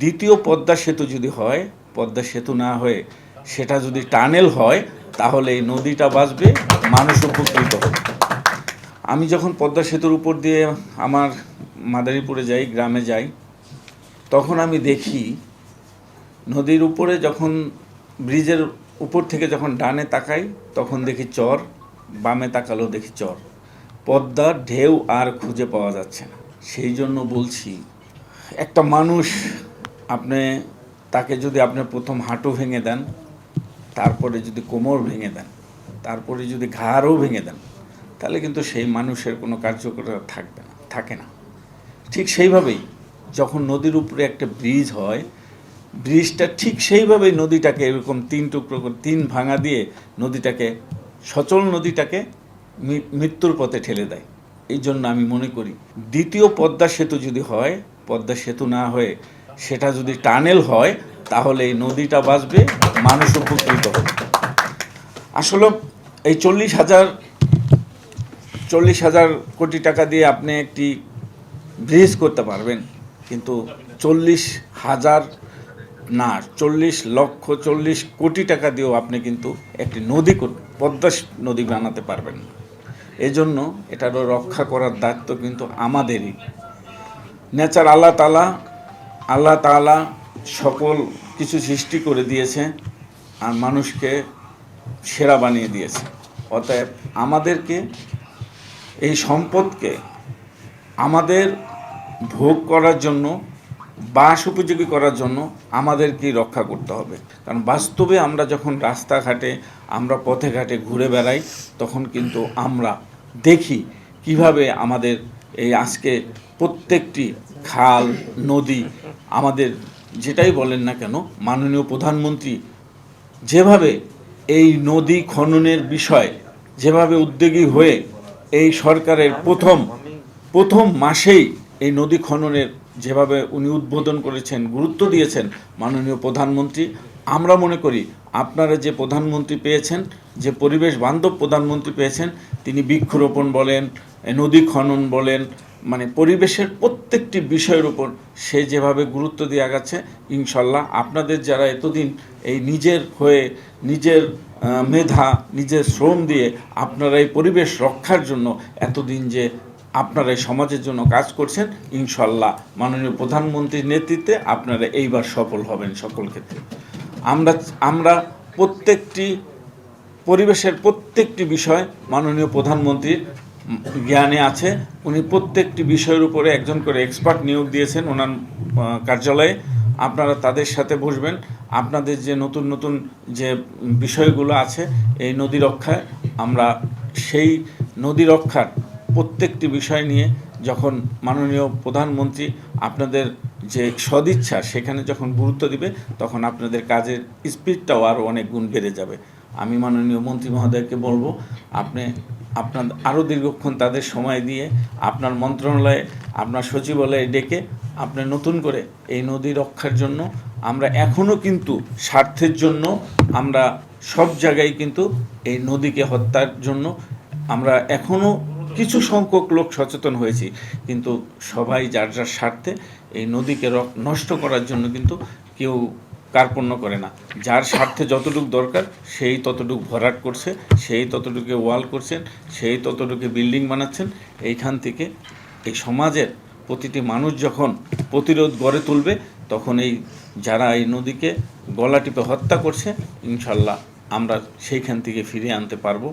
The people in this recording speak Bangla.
দ্বিতীয় পদ্মা সেতু যদি হয়, পদ্মা সেতু না হয়ে সেটা যদি টানেল হয়, তাহলে এই নদীটা বাঁচবে, মানুষ উপকৃত হবে। আমি যখন পদ্মা সেতুর উপর দিয়ে আমার মাদারীপুরে যাই, গ্রামে যাই, তখন আমি দেখি নদীর উপরে যখন ব্রিজের উপর থেকে যখন ডানে তাকাই তখন দেখি চর, বামে তাকালেও দেখি চর। পদ্মার ঢেউ আর খুঁজে পাওয়া যাচ্ছে না। সেই জন্য বলছি, একটা মানুষ আপনি তাকে যদি আপনি প্রথম হাঁটু ভেঙে দেন, তারপরে যদি কোমর ভেঙে দেন, তারপরে যদি ঘাড়ও ভেঙে দেন, তাহলে কিন্তু সেই মানুষের কোনো কার্যকরতা থাকে না। ঠিক সেইভাবেই যখন নদীর উপরে একটা ব্রিজ হয়, ব্রিজটা ঠিক সেইভাবেই নদীটাকে এরকম তিন টুকরো করে, তিন ভাঙা দিয়ে নদীটাকে, সচল নদীটাকে মৃত্যুর পথে ঠেলে দেয়। এই জন্য আমি মনে করি দ্বিতীয় পদ্মা সেতু যদি হয়, পদ্মা সেতু না হয়ে সেটা যদি টানেল হয়, তাহলে এই নদীটা বাঁচবে, মানুষ উপকৃত হবে। আসলে এই 40,000 কোটি টাকা দিয়ে আপনি একটি ব্রিজ করতে পারবেন, কিন্তু 40,000 না, 40 কোটি টাকা দিয়েও আপনি কিন্তু একটি নদী, পদ্মা নদী বানাতে পারবেন না। এজন্য এটারও রক্ষা করার দায়িত্ব কিন্তু আমাদেরই। নেচার আল্লাহ তাআলা সকল কিছু সৃষ্টি করে দিয়েছে আর মানুষকে সেরা বানিয়ে দিয়েছে। অতএব আমাদেরকে এই সম্পদকে আমাদের ভোগ করার জন্য, বাস উপযোগী করার জন্য আমাদেরকেই রক্ষা করতে হবে। কারণ বাস্তবে আমরা যখন রাস্তাঘাটে, আমরা পথে ঘাটে ঘুরে বেড়াই, তখন কিন্তু আমরা দেখি কিভাবে আমাদের এই আজকে প্রত্যেকটি খাল, নদী, আমাদের যেটাই বলেন না কেন, মাননীয় প্রধানমন্ত্রী যেভাবে এই নদী খননের বিষয় যেভাবে উদ্যোগী হয়ে এই সরকারের প্রথম মাসেই এই নদী খননের যেভাবে উনি উদ্বোধন করেছেন, গুরুত্ব দিয়েছেন মাননীয় প্রধানমন্ত্রী, আমরা মনে করি আপনারা যে প্রধানমন্ত্রী পেয়েছেন, যে পরিবেশ বান্ধব প্রধানমন্ত্রী পেয়েছেন, তিনি বৃক্ষরোপণ বলেন, নদী খনন বলেন, মানে পরিবেশের প্রত্যেকটি বিষয়ের উপর সে যেভাবে গুরুত্ব দিয়ে আগাচ্ছে, ইনশাল্লাহ আপনাদের যারা এতদিন এই নিজের হয়ে, নিজের মেধা, নিজের শ্রম দিয়ে আপনারা এই পরিবেশ রক্ষার জন্য এতদিন যে আপনারা এই সমাজের জন্য কাজ করছেন, ইনশাল্লাহ মাননীয় প্রধানমন্ত্রীর নেতৃত্বে আপনারা এইবার সফল হবেন সকল ক্ষেত্রে। আমরা প্রত্যেকটি পরিবেশের প্রত্যেকটি বিষয় মাননীয় প্রধানমন্ত্রীর জ্ঞানে আছে। উনি প্রত্যেকটি বিষয়ের উপরে একজন করে এক্সপার্ট নিয়োগ দিয়েছেন ওনার কার্যালয়ে। আপনারা তাদের সাথে বসবেন, আপনাদের যে নতুন যে বিষয়গুলো আছে এই নদী রক্ষায়, আমরা সেই নদী রক্ষার প্রত্যেকটি বিষয় নিয়ে যখন মাননীয় প্রধানমন্ত্রী আপনাদের যে সদিচ্ছা সেখানে যখন গুরুত্ব দিবে, তখন আপনাদের কাজের স্পিডটাও আরও অনেক গুণ বেড়ে যাবে। আমি মাননীয় মন্ত্রী মহোদয়কে বলবো, আপনার আরও দীর্ঘক্ষণ তাদের সময় দিয়ে আপনার মন্ত্রণালয়ে, আপনার সচিবালয়ে ডেকে আপনি নতুন করে এই নদী রক্ষার জন্য, আমরা এখনও কিন্তু স্বার্থের জন্য আমরা সব জায়গায় কিন্তু এই নদীকে হত্যার জন্য আমরা এখনও কিছু সংখ্যক লোক সচেতন হয়েছি, কিন্তু সবাই যার যার স্বার্থে এই নদীকে নষ্ট করার জন্য কিন্তু কেউ কার্পণ্য করে না। যার স্বার্থে যতটুকু দরকার সেই ততটুকু ভরাট করছে, সেই ততটুকু ওয়াল করছেন, সেই ততটুকু বিল্ডিং বানাচ্ছেন। এইখান থেকে এই সমাজের প্রতিটি মানুষ যখন প্রতিরোধ গড়ে তুলবে, তখন এই যারা এই নদীকে গলা টিপে হত্যা করছে, ইনশাল্লাহ আমরা সেইখান থেকে ফিরিয়ে আনতে পারবো।